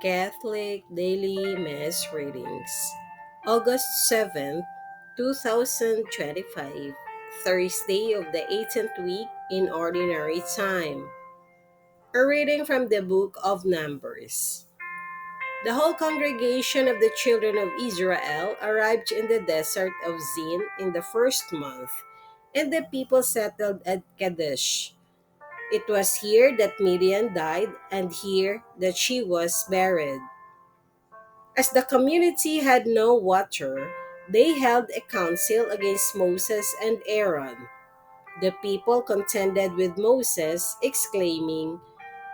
Catholic Daily Mass Readings, August 7th, 2025, Thursday of the 18th week in Ordinary Time. A reading from the Book of Numbers. The whole congregation of the children of Israel arrived in the desert of Zin in the first month, and the people settled at Kadesh. It was here that Midian died, and here that she was buried. As the community had no water, they held a council against Moses and Aaron. The people contended with Moses, exclaiming,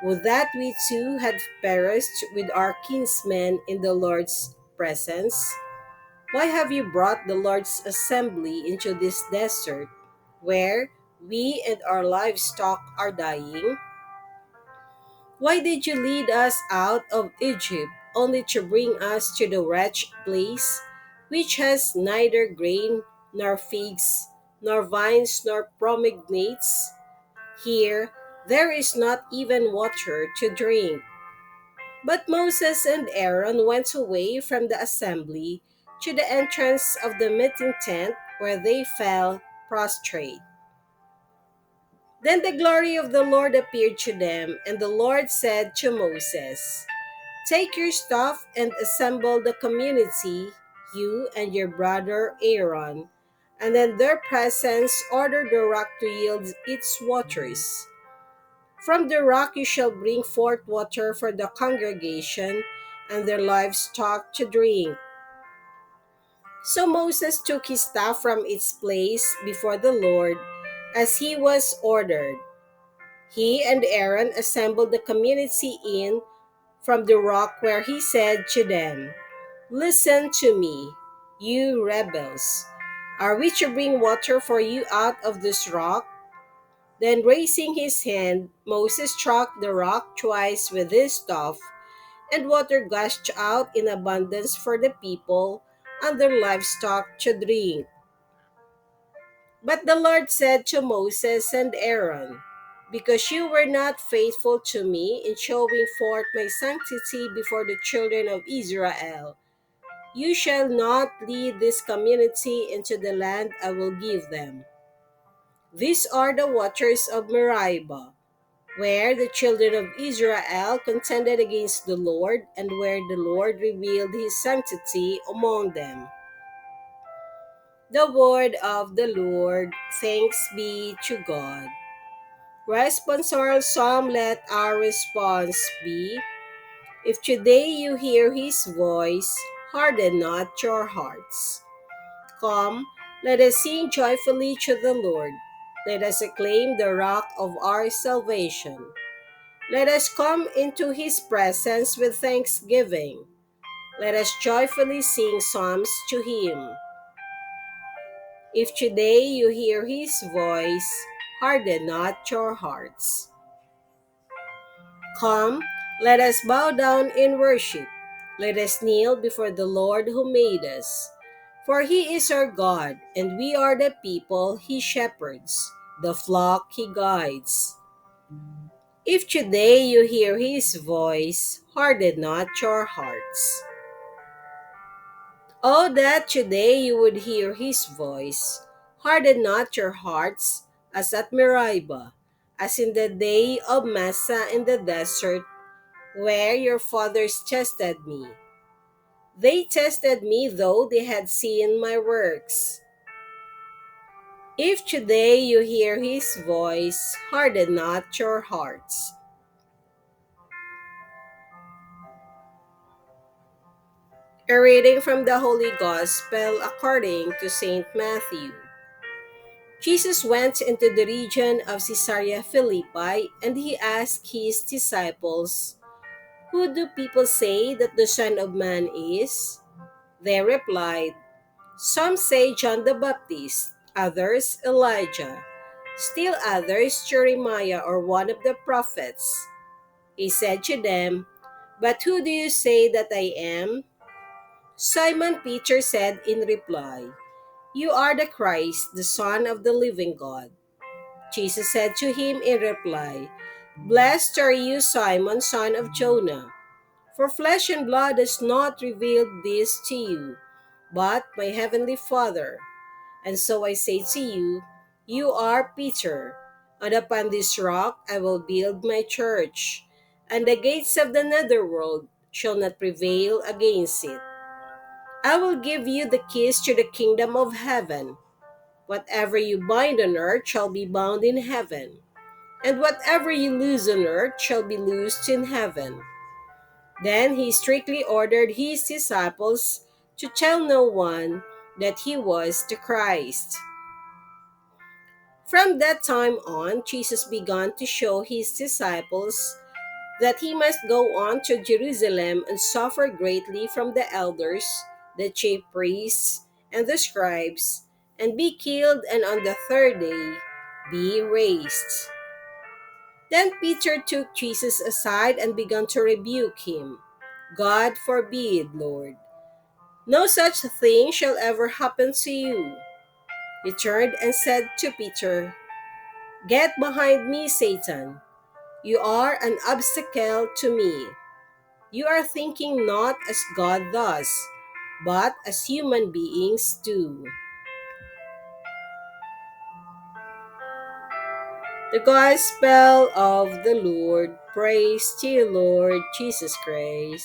"Would that we too had perished with our kinsmen in the Lord's presence! Why have you brought the Lord's assembly into this desert, where we and our livestock are dying? Why did you lead us out of Egypt, only to bring us to the wretched place, which has neither grain, nor figs, nor vines, nor pomegranates? Here there is not even water to drink." But Moses and Aaron went away from the assembly to the entrance of the meeting tent, where they fell prostrate. Then the glory of the Lord appeared to them, and the Lord said to Moses, "Take your staff and assemble the community, you and your brother Aaron, and in their presence order the rock to yield its waters. From the rock you shall bring forth water for the congregation and their livestock to drink." So Moses took his staff from its place before the Lord, as he was ordered. He and Aaron assembled the community in from the rock, where he said to them, "Listen to me, you rebels. Are we to bring water for you out of this rock?" Then raising his hand, Moses struck the rock twice with his staff, and water gushed out in abundance for the people and their livestock to drink. But the Lord said to Moses and Aaron, "Because you were not faithful to me in showing forth my sanctity before the children of Israel, you shall not lead this community into the land I will give them. These are the waters of Meribah, where the children of Israel contended against the Lord, and where the Lord revealed his sanctity among them." The word of the Lord. Thanks be to God. Responsorial Psalm. Let our response be, "If today you hear his voice, harden not your hearts." Come, let us sing joyfully to the Lord. Let us acclaim the rock of our salvation. Let us come into his presence with thanksgiving. Let us joyfully sing psalms to him. If today you hear his voice, harden not your hearts. Come, let us bow down in worship. Let us kneel before the Lord who made us. For he is our God, and we are the people he shepherds, the flock he guides. If today you hear his voice, harden not your hearts. Oh, that today you would hear his voice. Harden not your hearts, as at Meribah, as in the day of Massah in the desert, where your fathers tested me. They tested me, though they had seen my works. If today you hear his voice, harden not your hearts. A reading from the Holy Gospel according to St. Matthew. Jesus went into the region of Caesarea Philippi, and he asked his disciples, "Who do people say that the Son of Man is?" They replied, "Some say John the Baptist, others Elijah, still others Jeremiah or one of the prophets." He said to them, "But who do you say that I am?" Simon Peter said in reply, "You are the Christ, the Son of the living God." Jesus said to him in reply, "Blessed are you, Simon, son of Jonah, For flesh and blood has not revealed this to you, but my heavenly Father. And so I say to you, you are Peter, and upon this rock I will build my church, and the gates of the netherworld shall not prevail against it. I will give you the keys to the kingdom of heaven. Whatever you bind on earth shall be bound in heaven, and whatever you loose on earth shall be loosed in heaven. Then he strictly ordered his disciples to tell no one that he was the Christ. From that time on, Jesus began to show his disciples that he must go on to Jerusalem and suffer greatly from the elders, the chief priests, and the scribes, and be killed, and on the third day be raised. Then Peter took Jesus aside and began to rebuke him. God forbid, Lord. No such thing shall ever happen to you. He turned and said to Peter, Get behind me, Satan. You are an obstacle to me. You are thinking not as God does, but as human beings do. The Gospel of the Lord. Praise to you, Lord Jesus Christ.